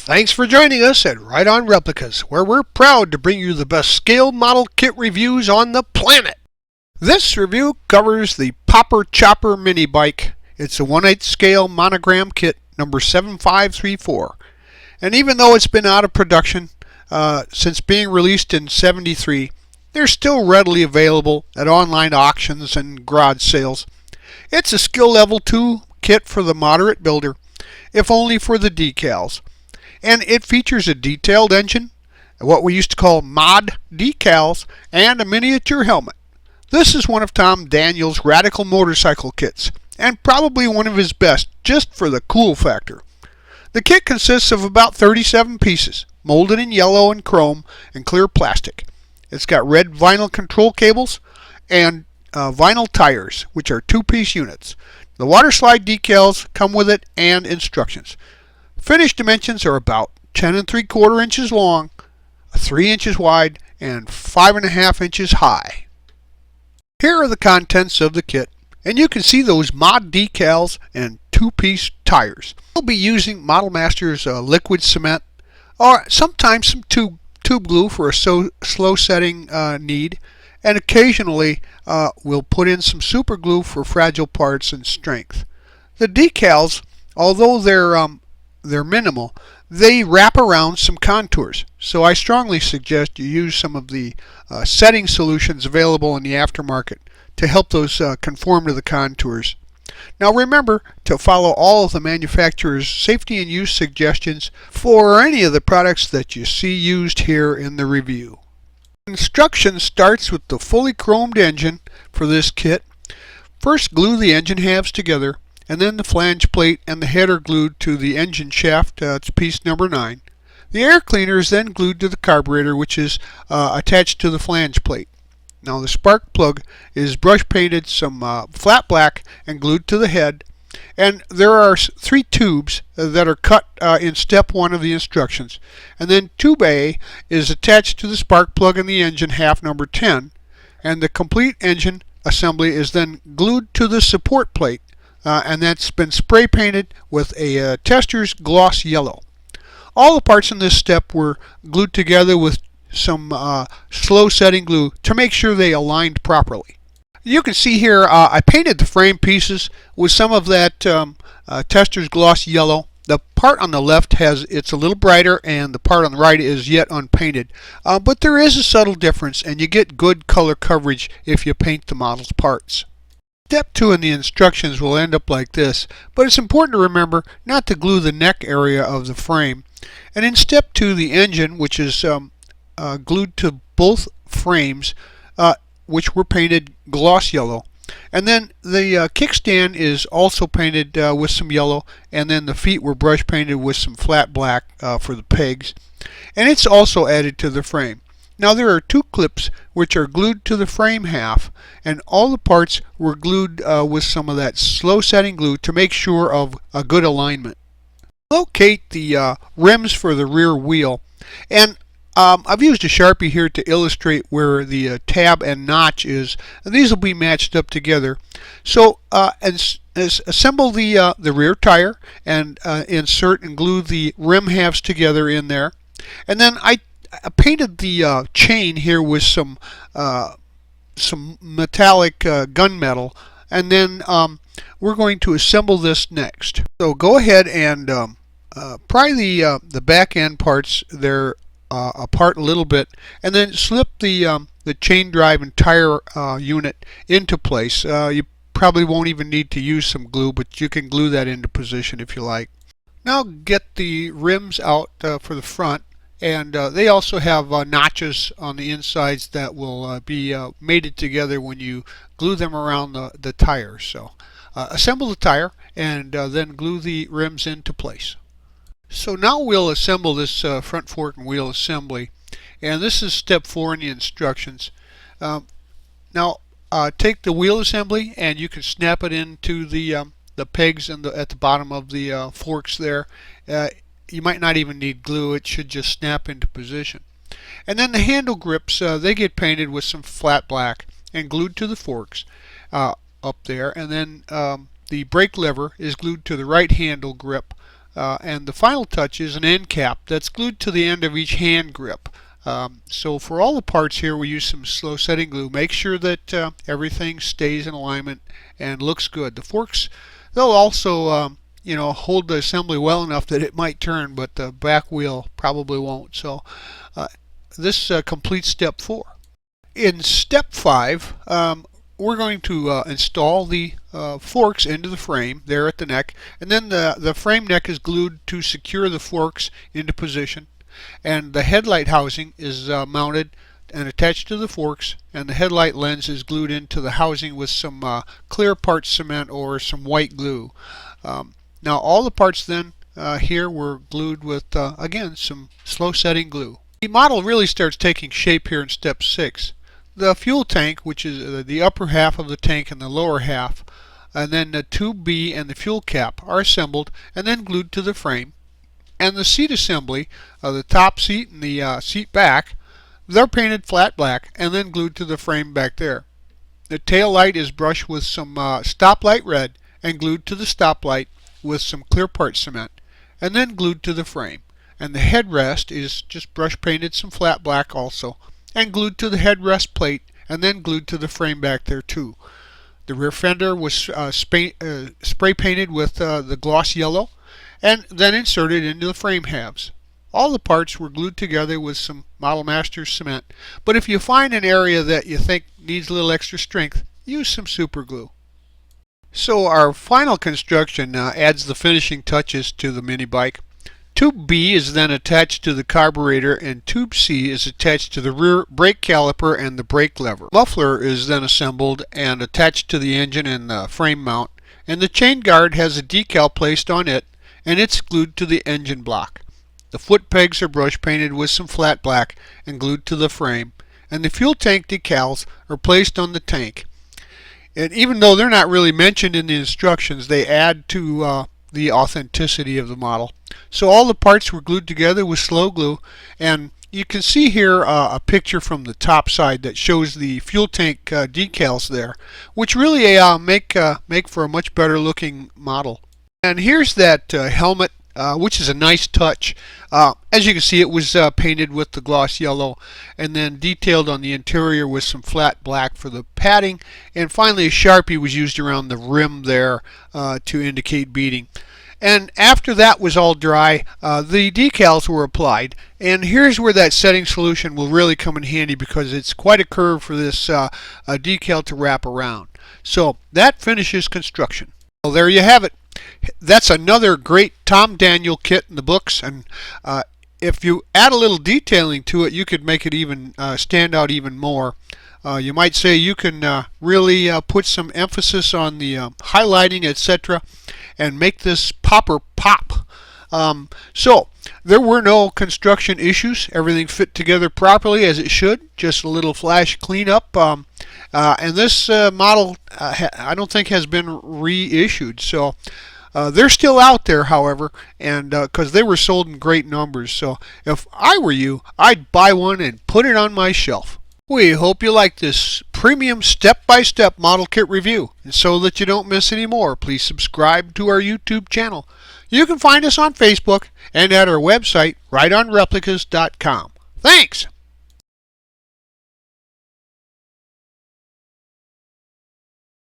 Thanks for joining us at Right On Replicas, where we're proud to bring you the best scale model kit reviews on the planet. This review covers the Popper Chopper Mini Bike. It's a 1/8 scale monogram kit number 7534. And even though it's been out of production since being released in '73, they're still readily available at online auctions and garage sales. It's a skill level 2 kit for the moderate builder, if only for the decals. And it features a detailed engine, what we used to call mod decals, and a miniature helmet. This is one of Tom Daniel's radical motorcycle kits, and probably one of his best, just for the cool factor. The kit consists of about 37 pieces, molded in yellow and chrome and clear plastic. It's got red vinyl control cables and vinyl tires, which are 2-piece units. The water slide decals come with it and instructions. Finished dimensions are about 10 3/4 inches long, 3 inches wide, and 5.5 inches high. Here are the contents of the kit, and you can see those mod decals and 2-piece tires. We'll be using Model Master's liquid cement, or sometimes some tube glue for a slow setting need, and occasionally we'll put in some super glue for fragile parts and strength. The decals, although they're minimal, they wrap around some contours, so I strongly suggest you use some of the setting solutions available in the aftermarket to help those conform to the contours. Now remember to follow all of the manufacturer's safety and use suggestions for any of the products that you see used here in the review. Instruction starts with the fully chromed engine for this kit. First, glue the engine halves together, and then the flange plate and the head are glued to the engine shaft. It's piece number 9. The air cleaner is then glued to the carburetor, which is attached to the flange plate. Now the spark plug is brush painted some flat black and glued to the head, and there are 3 tubes that are cut in step 1 of the instructions. And then tube A is attached to the spark plug in the engine half number 10, and the complete engine assembly is then glued to the support plate. And that's been spray painted with a tester's gloss yellow. All the parts in this step were glued together with some slow setting glue to make sure they aligned properly. You can see here I painted the frame pieces with some of that tester's gloss yellow. The part on the left it's a little brighter, and the part on the right is yet unpainted. But there is a subtle difference, and you get good color coverage if you paint the model's parts. Step 2 in the instructions will end up like this, but it's important to remember not to glue the neck area of the frame. And in step 2, the engine, which is glued to both frames, which were painted gloss yellow. And then the kickstand is also painted with some yellow, and then the feet were brush painted with some flat black for the pegs. And it's also added to the frame. Now there are 2 clips which are glued to the frame half, and all the parts were glued with some of that slow setting glue to make sure of a good alignment. Locate the rims for the rear wheel, and I've used a Sharpie here to illustrate where the tab and notch is, and these will be matched up together. So assemble the rear tire and insert and glue the rim halves together in there. And then I painted the chain here with some metallic gunmetal, and then we're going to assemble this next. So go ahead and pry the back end parts there apart a little bit, and then slip the chain drive and tire unit into place. You probably won't even need to use some glue, but you can glue that into position if you like. Now get the rims out for the front. And they also have notches on the insides that will be mated together when you glue them around the tire. So assemble the tire and then glue the rims into place. So now we'll assemble this front fork and wheel assembly. And this is step 4 in the instructions. Now take the wheel assembly, and you can snap it into the pegs at the bottom of the forks there. You might not even need glue. It should just snap into position. And then the handle grips, they get painted with some flat black and glued to the forks up there. And then the brake lever is glued to the right handle grip And the final touch is an end cap that's glued to the end of each hand grip. So for all the parts here, we use some slow setting glue. Make sure that everything stays in alignment and looks good. The forks, they'll also hold the assembly well enough that it might turn, but the back wheel probably won't. So this completes step 4. In step 5, we're going to install the forks into the frame there at the neck, and then the frame neck is glued to secure the forks into position, and the headlight housing is mounted and attached to the forks, and the headlight lens is glued into the housing with some clear part cement or some white glue. Now all the parts then here were glued with again some slow setting glue. The model really starts taking shape here in step 6. The fuel tank, which is the upper half of the tank and the lower half, and then the tube B and the fuel cap are assembled and then glued to the frame. And the seat assembly, the top seat and the seat back, they're painted flat black and then glued to the frame back there. The tail light is brushed with some stoplight red and glued to the stoplight with some clear part cement and then glued to the frame. And the headrest is just brush painted some flat black also, and glued to the headrest plate and then glued to the frame back there too. The rear fender was spray painted with the gloss yellow and then inserted into the frame halves. All the parts were glued together with some Model Master cement, but if you find an area that you think needs a little extra strength, use some super glue. So our final construction adds the finishing touches to the mini bike. Tube B is then attached to the carburetor, and Tube C is attached to the rear brake caliper and the brake lever. Muffler is then assembled and attached to the engine and the frame mount, and the chain guard has a decal placed on it, and it's glued to the engine block. The foot pegs are brush painted with some flat black and glued to the frame, and the fuel tank decals are placed on the tank. And even though they're not really mentioned in the instructions, they add to the authenticity of the model. So all the parts were glued together with slow glue, and you can see here a picture from the top side that shows the fuel tank decals there, which really make for a much better looking model. And here's that helmet, which is a nice touch. As you can see, it was painted with the gloss yellow and then detailed on the interior with some flat black for the padding, and finally a Sharpie was used around the rim there to indicate beading. And after that was all dry, the decals were applied, and here's where that setting solution will really come in handy, because it's quite a curve for this decal to wrap around. So that finishes construction. Well, there you have it. That's another great Tom Daniel kit in the books, and if you add a little detailing to it, you could make it even stand out even more. You might say you can really put some emphasis on the highlighting, etc., and make this popper pop. So there were no construction issues. Everything fit together properly as it should. Just a little flash cleanup. And this model I don't think has been reissued. So they're still out there, however, and because they were sold in great numbers. So if I were you, I'd buy one and put it on my shelf. We hope you like this premium step-by-step model kit review, and so that you don't miss any more, please subscribe to our YouTube channel. You can find us on Facebook and at our website rightonreplicas.com. Thanks!